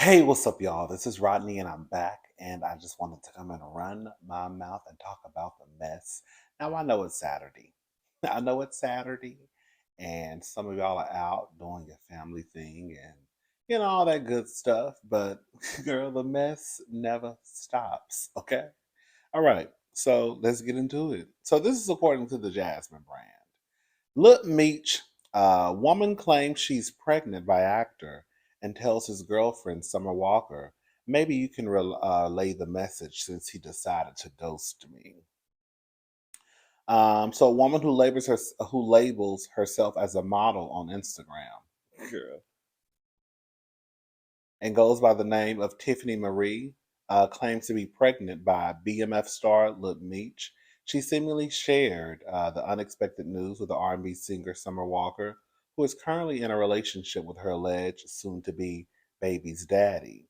Hey, what's up, y'all? This is Rodney, and I'm back. And I just wanted to come and run my mouth and talk about the mess. Now, I know it's Saturday. I know it's Saturday, and some of y'all are out doing your family thing and all that good stuff. But, girl, the mess never stops. Okay. All right. So let's get into it. So, this is according to the Jasmine brand. Look, Meech, woman claims she's pregnant by actor and tells his girlfriend, Summer Walker, maybe you can relay the message since he decided to ghost me. So, a woman who labels herself as a model on Instagram, girl, and goes by the name of Tiffany Marie, claims to be pregnant by BMF star Lil Meech. She seemingly shared the unexpected news with the R&B singer Summer Walker, who is currently in a relationship with her alleged soon-to-be baby's daddy.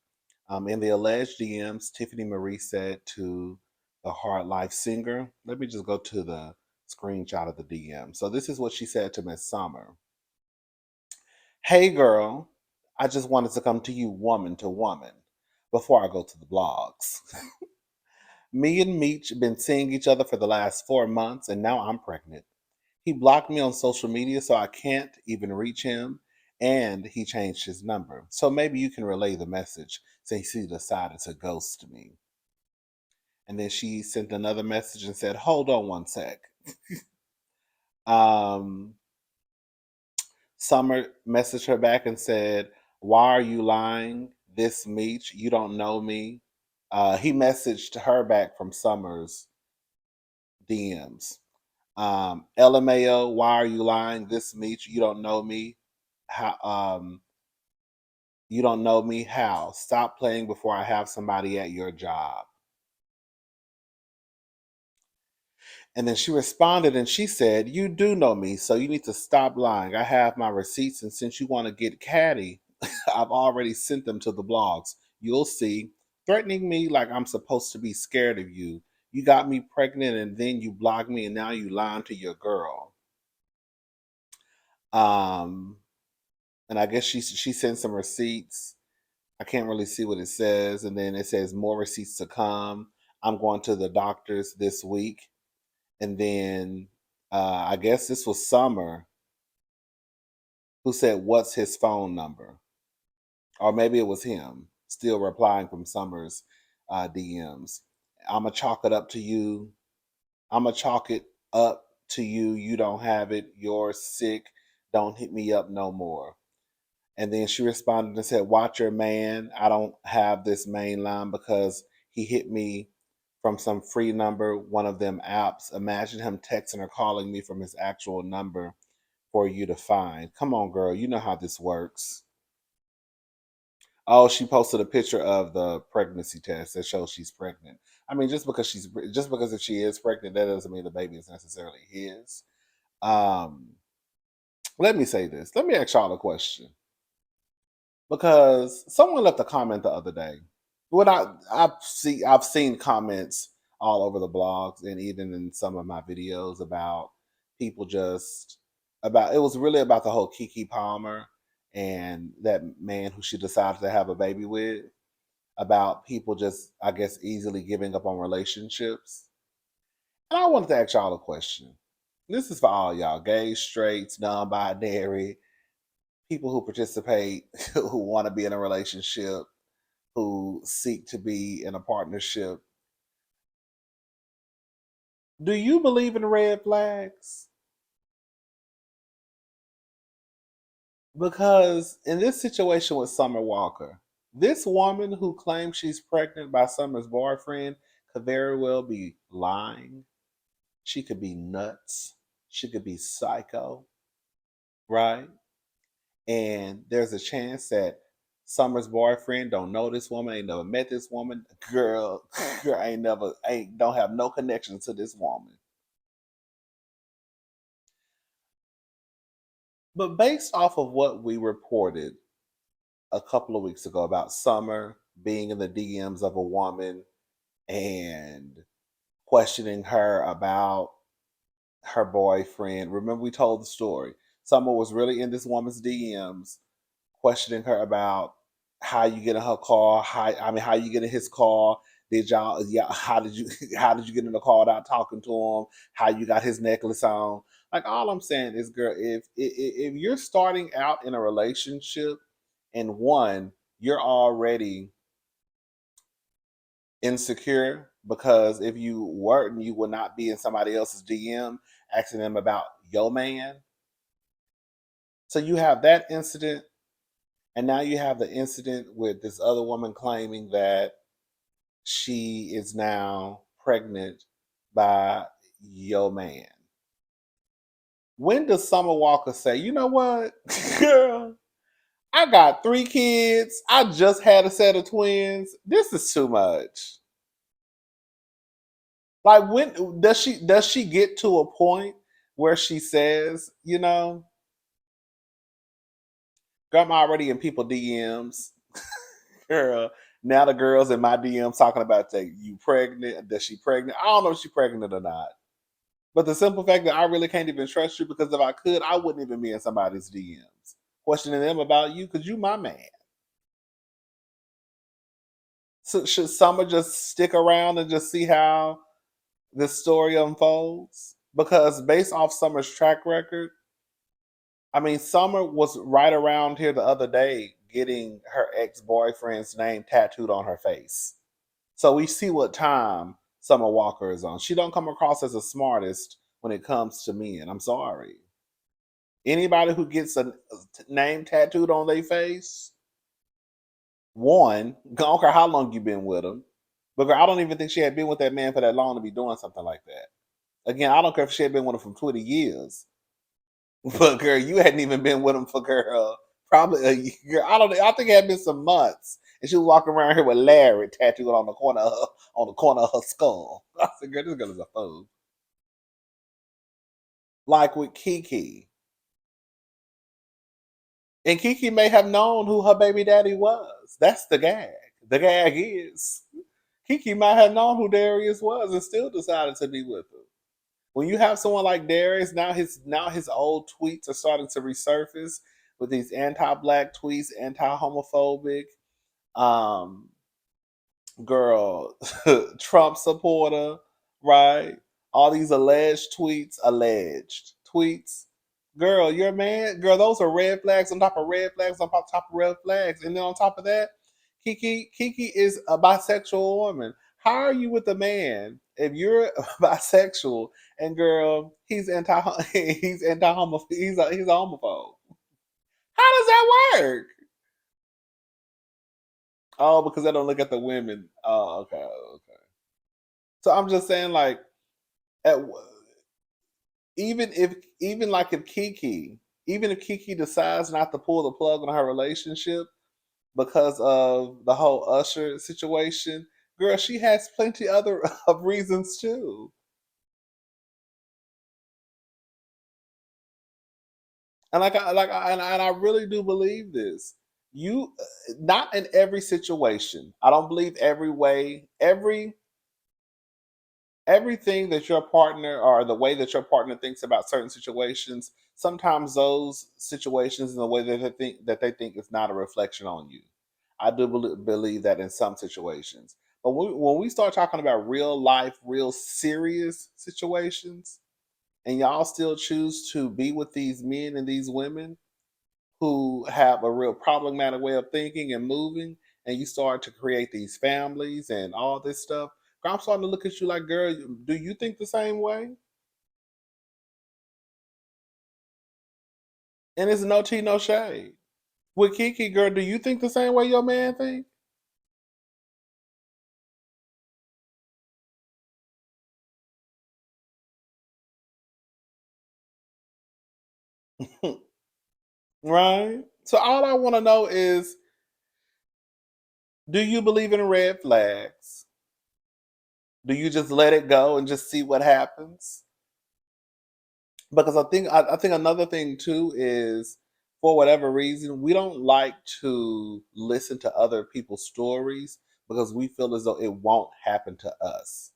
In the alleged DMs, Tiffany Marie said to the Hard Life singer, let me just go to the screenshot of the DM. So this is what she said to Miss Summer. Hey girl, I just wanted to come to you woman to woman before I go to the blogs. Me and Meech been seeing each other for the last 4 months and now I'm pregnant. He blocked me on social media so I can't even reach him and he changed his number. So maybe you can relay the message since he decided to ghost me. And then she sent another message and said, hold on one sec. Um, Summer messaged her back and said, why are you lying? This Meech, you don't know me. He messaged her back from Summer's DMs. LMAO, why are you lying? This Meech, you don't know me. How you don't know me? How? Stop playing before I have somebody at your job. And then she responded and she said, you do know me, so you need to stop lying. I have my receipts, and since you want to get catty, I've already sent them to the blogs. You'll see. Threatening me like I'm supposed to be scared of you. You got me pregnant and then you blocked me and now you lying to your girl. Um, and I guess she sent some receipts. I can't really see what it says. And then it says more receipts to come. I'm going to the doctors this week. And then I guess this was Summer who said, what's his phone number? Or maybe it was him still replying from Summer's DMs. I'm going to chalk it up to you. I'm going to chalk it up to you. You don't have it. You're sick. Don't hit me up no more. And then she responded and said, watch your man. I don't have this main line because he hit me from some free number, one of them apps. Imagine him texting or calling me from his actual number for you to find. Come on, girl. You know how this works. Oh, she posted a picture of the pregnancy test that shows she's pregnant. I mean, just because if she is pregnant, that doesn't mean the baby is necessarily his. Um, Let me say this. Let me ask y'all a question because someone left a comment the other day. What I've seen comments all over the blogs and even in some of my videos about people just about it was really about the whole Kiki Palmer and that man who she decided to have a baby with, about people just I guess easily giving up on relationships. And I wanted to ask y'all a question. This is for all y'all, gays, straights, non-binary, people who participate, who want to be in a relationship, who seek to be in a partnership. Do you believe in red flags? Because in this situation with Summer Walker, this woman who claims she's pregnant by Summer's boyfriend could very well be lying. She could be nuts. She could be psycho, right? And there's a chance that Summer's boyfriend don't know this woman, ain't never met this woman. Girl, girl ain't don't have no connection to this woman. But based off of what we reported a couple of weeks ago about Summer being in the DMs of a woman and questioning her about her boyfriend. Remember, we told the story. Summer was really in this woman's DMs, questioning her about how you get in her car, how you get in his car. Did y'all yeah, how did you how did you get in the car without talking to him? How you got his necklace on? Like all I'm saying is, girl, if you're starting out in a relationship and one, you're already insecure because if you weren't, you would not be in somebody else's DM asking them about your man. So you have that incident, and now you have the incident with this other woman claiming that she is now pregnant by your man. When does Summer Walker say, you know what, girl, I got 3 kids. I just had a set of twins. This is too much. Like when does she get to a point where she says, girl, I'm already in people DMs. Girl, now the girls in my DMs talking about that you pregnant, that she pregnant. I don't know if she's pregnant or not. But the simple fact that I really can't even trust you because if I could, I wouldn't even be in somebody's DMs questioning them about you because you my man. So should Summer just stick around and just see how this story unfolds? Because based off Summer's track record, I mean, Summer was right around here the other day getting her ex boyfriend's name tattooed on her face. So we see what time Summer Walker is on. She don't come across as the smartest when it comes to men. I'm sorry. Anybody who gets a name tattooed on their face, one, I don't care how long you've been with him. But girl, I don't even think she had been with that man for that long to be doing something like that. Again, I don't care if she had been with him for 20 years. But girl, you hadn't even been with him for girl probably a year. I think it had been some months. And she was walking around here with Larry tattooed on the corner of her skull. I said, girl, this girl is a fool. Like with Kiki. And Kiki may have known who her baby daddy was. That's the gag. The gag is Kiki might have known who Darius was and still decided to be with him. When you have someone like Darius, now his old tweets are starting to resurface with these anti-black tweets, anti-homophobic, um, girl, Trump supporter, right? All these alleged tweets. Girl, your man, girl, those are red flags on top of red flags on top of red flags. And then on top of that, Kiki is a bisexual woman. How are you with a man if you're bisexual and girl, he's anti he's anti homophobe he's a homophobe? How does that work? Oh, because I don't look at the women. Oh, okay, okay. So I'm just saying, like, at, even like if Kiki decides not to pull the plug on her relationship because of the whole Usher situation, girl, she has plenty other of reasons too. And and I really do believe this. You not in every situation. I don't believe every way, everything that your partner or the way that your partner thinks about certain situations, sometimes those situations and the way that they think is not a reflection on you. I do believe that in some situations. But when we start talking about real life, real serious situations, and y'all still choose to be with these men and these women who have a real problematic way of thinking and moving, and you start to create these families and all this stuff, I'm starting to look at you like, girl, do you think the same way? And it's no tea, no shade. With Kiki, girl, do you think the same way your man think? Right? So all I want to know is, do you believe in red flags? Do you just let it go and just see what happens? Because I think another thing too is, for whatever reason we don't like to listen to other people's stories because we feel as though it won't happen to us.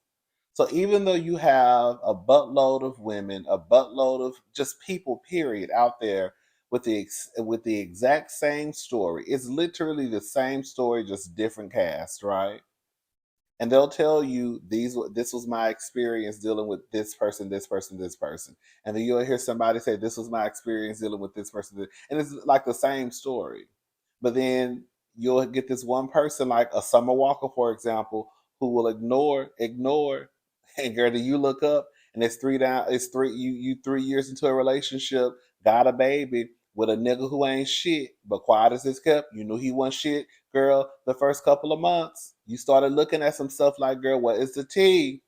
So even though you have a buttload of women, a buttload of just people period out there with the exact same story. It's literally the same story, just different cast, right? And they'll tell you this was my experience dealing with this person, this person, this person, and then you'll hear somebody say this was my experience dealing with this person, and it's like the same story. But then you'll get this one person like a Summer Walker, for example, who will ignore, and girl, do you look up and it's you 3 years into a relationship, got a baby with a nigga who ain't shit, but quiet as it's kept. You knew he wasn't shit, girl. The first couple of months, you started looking at some stuff like, girl, what is the tea?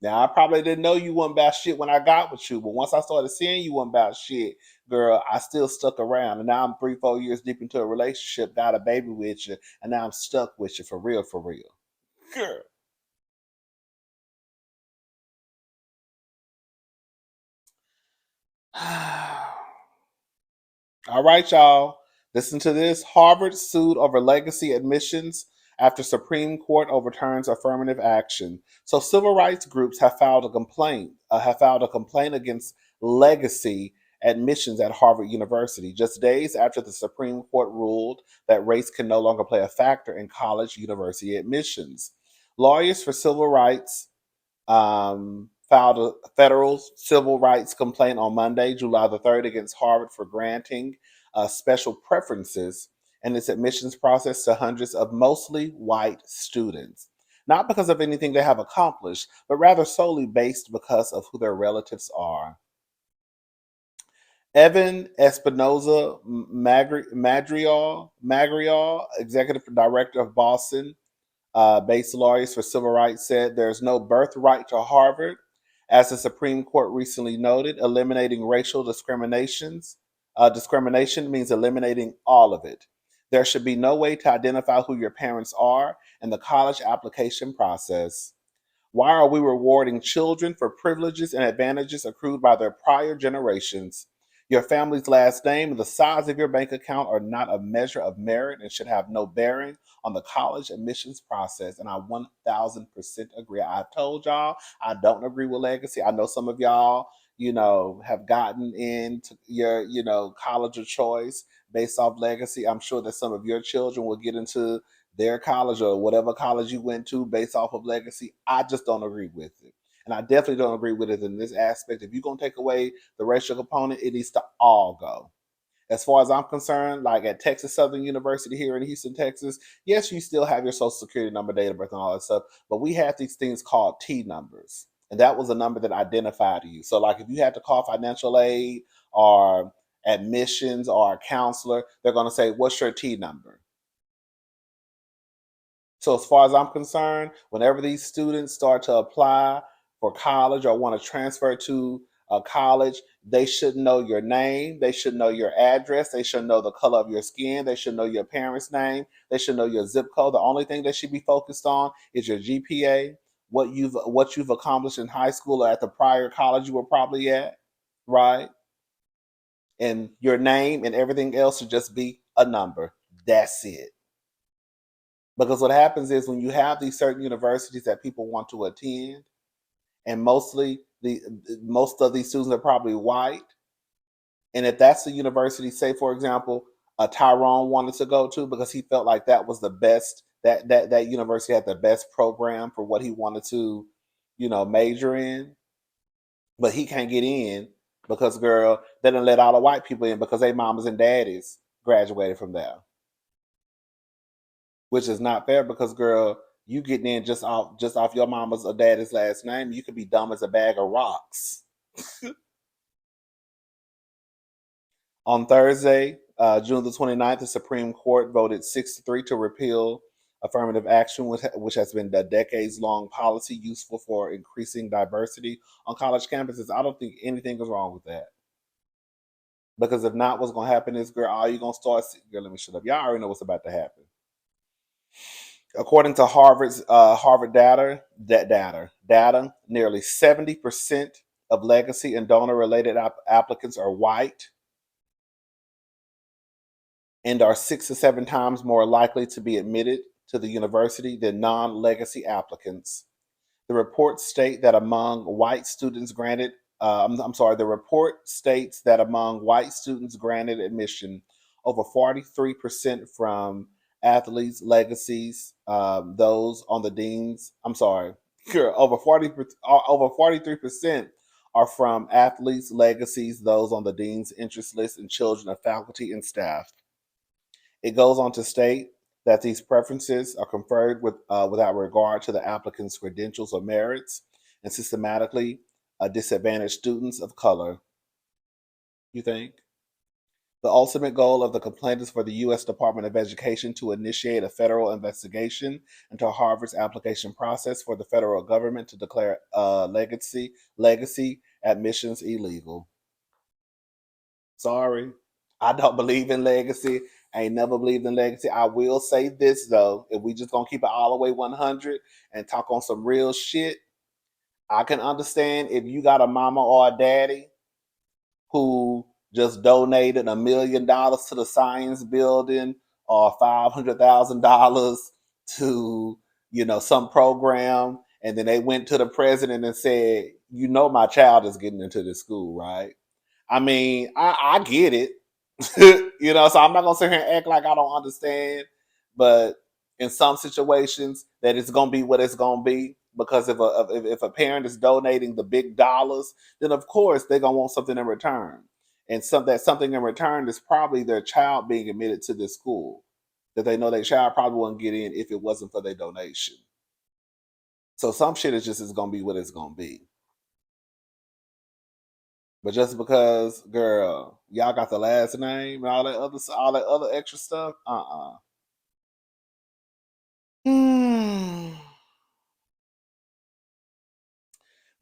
Now I probably didn't know you wasn't about shit when I got with you, but once I started seeing you wasn't about shit, girl, I still stuck around. And now I'm 3, 4 years deep into a relationship, got a baby with you, and now I'm stuck with you for real, for real. Girl. All right, y'all. Listen to this. Harvard sued over legacy admissions after Supreme Court overturns affirmative action. So civil rights groups have filed a complaint against legacy admissions at Harvard University just days after the Supreme Court ruled that race can no longer play a factor in college university admissions. Lawyers for civil rights filed a federal civil rights complaint on Monday, July the 3rd, against Harvard for granting special preferences in its admissions process to hundreds of mostly white students. Not because of anything they have accomplished, but rather solely based because of who their relatives are. Evan Espinoza Magrial, executive director of Boston based lawyers for civil rights, said there's no birthright to Harvard. As the Supreme Court recently noted, eliminating racial discrimination means eliminating all of it. There should be no way to identify who your parents are in the college application process. Why are we rewarding children for privileges and advantages accrued by their prior generations? Your family's last name and the size of your bank account are not a measure of merit and should have no bearing on the college admissions process. And I 1000% agree. I've told y'all I don't agree with legacy. I know some of y'all, have gotten into your, college of choice based off legacy. I'm sure that some of your children will get into their college or whatever college you went to based off of legacy. I just don't agree with it. And I definitely don't agree with it in this aspect. If you're going to take away the racial component, it needs to all go. As far as I'm concerned, like at Texas Southern University here in Houston, Texas, yes, you still have your social security number, date of birth, and all that stuff, but we have these things called T numbers. And that was a number that identified you. So, like, if you had to call financial aid or admissions or a counselor, they're going to say, what's your T number? So as far as I'm concerned, whenever these students start to apply for college or want to transfer to a college, they should know your name, they should know your address, they should know the color of your skin, they should know your parents' name, they should know your zip code. The only thing they should be focused on is your GPA, what you've accomplished in high school or at the prior college you were probably at, right? And your name and everything else should just be a number. That's it. Because what happens is when you have these certain universities that people want to attend, and most of these students are probably white, and if that's the university, say for example, Tyrone wanted to go to because he felt like that was the best that university had the best program for what he wanted to, major in, but he can't get in because girl, they didn't let all the white people in because their mamas and daddies graduated from there. Which is not fair because girl, you getting in just off your mama's or daddy's last name, you could be dumb as a bag of rocks. On Thursday, June the 29th, the Supreme Court voted 6-3 to repeal affirmative action, which has been a decades-long policy useful for increasing diversity on college campuses. I don't think anything is wrong with that. Because if not, what's going to happen is, girl, all you're going to girl, let me shut up. Y'all already know what's about to happen. According to Harvard data, nearly 70% of legacy and donor-related applicants are white and are 6 to 7 times more likely to be admitted to the university than non-legacy applicants. The reports state that among white students granted I'm sorry, the report states that among white students granted admission, over 43% from athletes' legacies, those on the deans. I'm sorry, sure, over 43% are from athletes' legacies, those on the dean's interest list, and children of faculty and staff. It goes on to state that these preferences are conferred without regard to the applicant's credentials or merits, and systematically disadvantage students of color. You think? The ultimate goal of the complaint is for the U.S. Department of Education to initiate a federal investigation into Harvard's application process for the federal government to declare legacy admissions illegal. Sorry, I don't believe in legacy. I ain't never believed in legacy. I will say this though, if we just gonna keep it all the way 100 and talk on some real shit, I can understand if you got a mama or a daddy who just donated $1 million to the science building or $500,000 to some program, and then they went to the president and said, my child is getting into this school, right? I mean, I get it. So I'm not gonna sit here and act like I don't understand, but in some situations that it's gonna be what it's gonna be, because if a parent is donating the big dollars, then of course they're gonna want something in return. And something in return is probably their child being admitted to this school that they know their child probably wouldn't get in if it wasn't for their donation. So some shit is gonna be what it's gonna be. But just because, girl, y'all got the last name and all that other extra stuff, Hmm.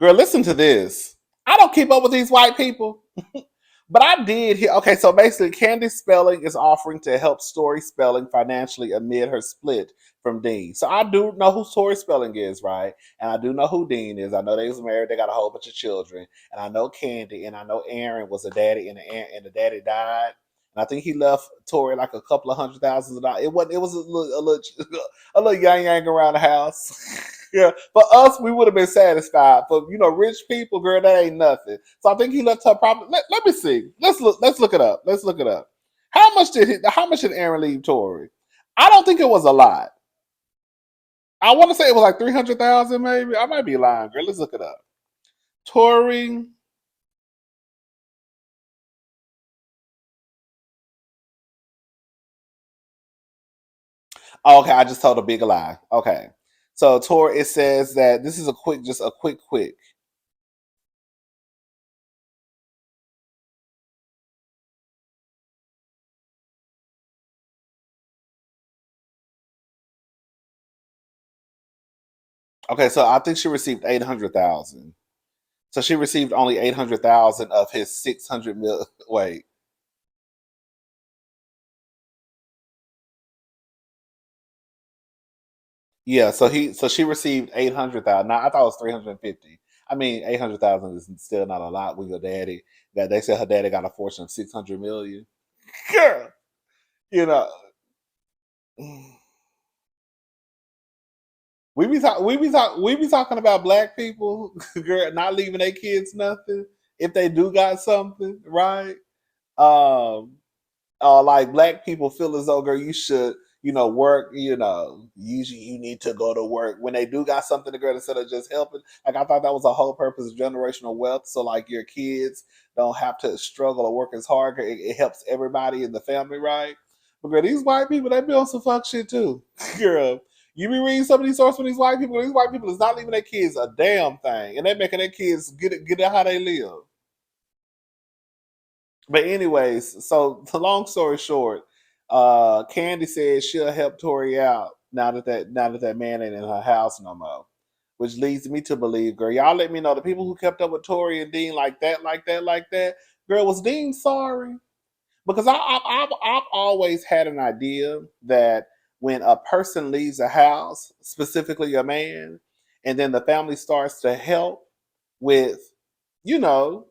Girl, listen to this. I don't keep up with these white people. But I did hear. Okay, so basically, Candy Spelling is offering to help Story Spelling financially amid her split from Dean. So I do know who Tori Spelling is, right? And I do know who Dean is. I know they was married. They got a whole bunch of children. And I know Candy, and I know Aaron was a daddy, and the daddy died. And I think he left Tori like a couple of $100,000. It was a little yang around the house. Yeah, for us, we would have been satisfied. For rich people, girl, that ain't nothing. So I think he left her property. Let me see. Let's look it up. Let's look it up. How much did Aaron leave Tori? I don't think it was a lot. I want to say it was like 300,000, maybe. I might be lying, girl. Let's look it up. Tori. Oh, okay, I just told a big lie. Okay, so Tori. It says that this is just a quick. Okay, so I think she received 800,000. So she received only 800,000 of his 600 mil. Wait, yeah. So she received 800,000. Now I thought it was 350. I mean, 800,000 is still not a lot with your daddy. That they said her daddy got a fortune of 600 million. Girl, you know, we be talking about black people, girl, not leaving their kids nothing if they do got something, right? Um, like black people feel as though, girl, you should, work, usually you need to go to work when they do got something to girl instead of just helping. Like I thought that was a whole purpose of generational wealth. So like your kids don't have to struggle or work as hard. It helps everybody in the family, right? But girl, these white people, they be on some fuck shit too. Girl. You be reading some of these sources from these white people. These white people is not leaving their kids a damn thing, and they making their kids get it how they live. But anyways, so the long story short, Candy says she'll help Tori out now that man ain't in her house no more. Which leads me to believe, girl, y'all let me know the people who kept up with Tori and Dean like that, like that, like that. Girl, was Dean sorry? Because I've always had an idea that when a person leaves a house, specifically a man, and then the family starts to help with, you know,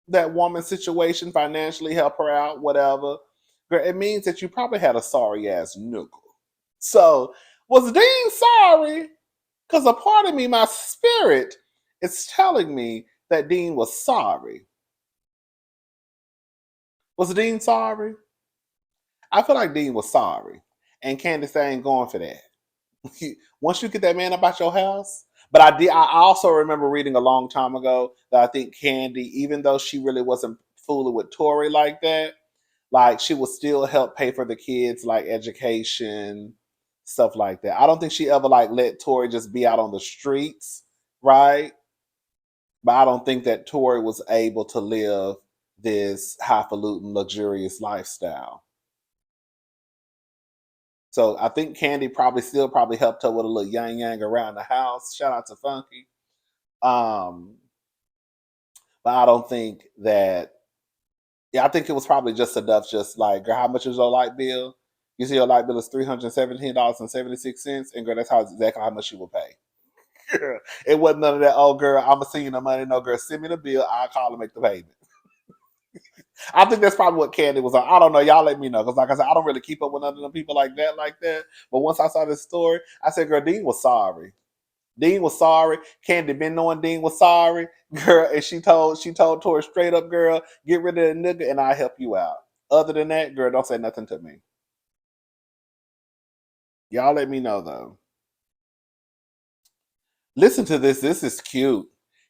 that woman's situation, financially help her out, whatever, girl, it means that you probably had a sorry ass nickel. So was Dean sorry? Because a part of me, my spirit, is telling me that Dean was sorry. Was Dean sorry? I feel like Dean was sorry. And Candace ain't going for that. Once you get that man up out your house. But I also remember reading a long time ago that I think Candy, even though she really wasn't fooling with Tori like that, like she would still help pay for the kids like education, stuff like that. I don't think she ever like let Tori just be out on the streets, right? But I don't think that Tori was able to live this highfalutin luxurious lifestyle. So I think Candy probably helped her with a little yang yang around the house. Shout out to Funky. Um, but I don't think that. Yeah, I think it was probably just enough. Just like, girl, how much is your light bill? You see, your light bill is $317.76, and girl, that's exactly how much she will pay. Girl, it wasn't none of that. Oh, girl, I'm gonna send you the money. No, girl, send me the bill. I'll call and make the payment. I think that's probably what Candy was on. I don't know. Y'all let me know. Because like I said, I don't really keep up with none of them people like that. But once I saw this story, I said, girl, Dean was sorry. Dean was sorry. Candy been knowing Dean was sorry. Girl, and she told Tori straight up, girl, get rid of the nigga and I'll help you out. Other than that, girl, don't say nothing to me. Y'all let me know though. Listen to this. This is cute.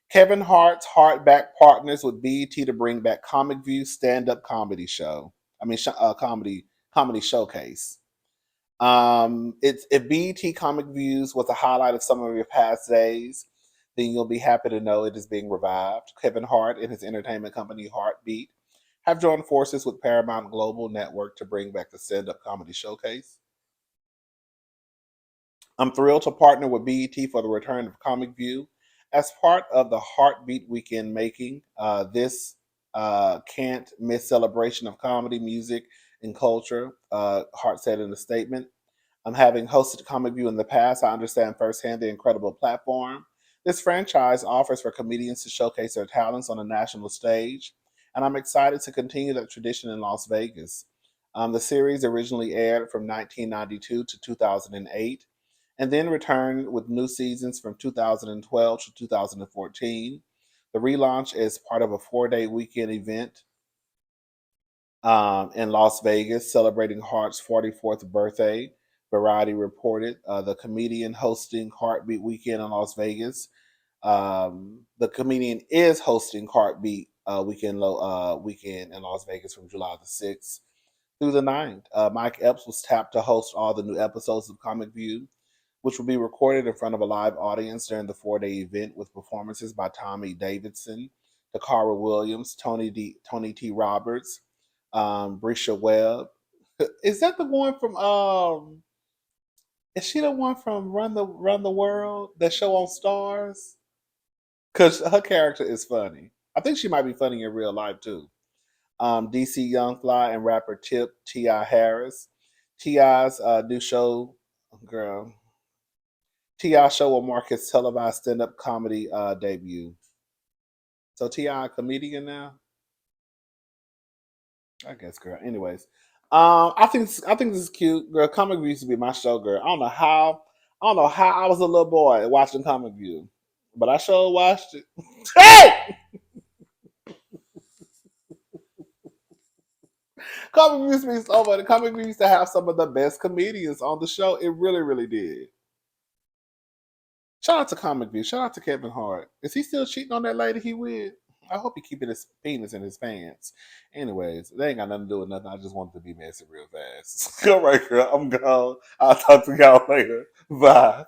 Kevin Hart's Hardback partners with BET to bring back ComicView stand-up comedy show. Comedy showcase. It's if BET Comic Views was a highlight of some of your past days, then you'll be happy to know it is being revived. Kevin Hart and his entertainment company Heartbeat have joined forces with Paramount Global Network to bring back the stand-up comedy showcase. I'm thrilled to partner with BET for the return of Comic View as part of the Heartbeat Weekend making. This can't miss celebration of comedy, music, and culture, Hart said in a statement. Having hosted Comic View in the past, I understand firsthand the incredible platform this franchise offers for comedians to showcase their talents on a national stage, and I'm excited to continue that tradition in Las Vegas. The series originally aired from 1992 to 2008, and then returned with new seasons from 2012 to 2014. The relaunch is part of a 4-day weekend event in Las Vegas, celebrating Hart's 44th birthday. Variety reported the comedian hosting Heartbeat Weekend in Las Vegas. The comedian is hosting Heartbeat Weekend in Las Vegas from July the 6th through the 9th. Mike Epps was tapped to host all the new episodes of Comic View, which will be recorded in front of a live audience during the 4-day event with performances by Tommy Davidson, Takara Williams, Tony T. Roberts, Brisha Webb. Is that the one from is she the one from Run the World, that show on Stars? Because her character is funny. I think she might be funny in real life too. DC Young Fly and rapper Tip T.I. Harris. T.I.'s new show, girl. T.I. show will mark his televised stand-up comedy debut. So T.I. a comedian now? I guess, girl. Anyways, I think this is cute, girl. Comic View used to be my show, girl. I don't know how I was a little boy watching Comic View, but I sure watched it. Hey, Comic View used to be so funny. Comic View used to have some of the best comedians on the show. It really, really did. Shout out to Comic View. Shout out to Kevin Hart. Is he still cheating on that lady he with? I hope he keeping his penis in his pants. Anyways, they ain't got nothing to do with nothing. I just wanted to be messy real fast. All right, girl. I'm gone. I'll talk to y'all later. Bye.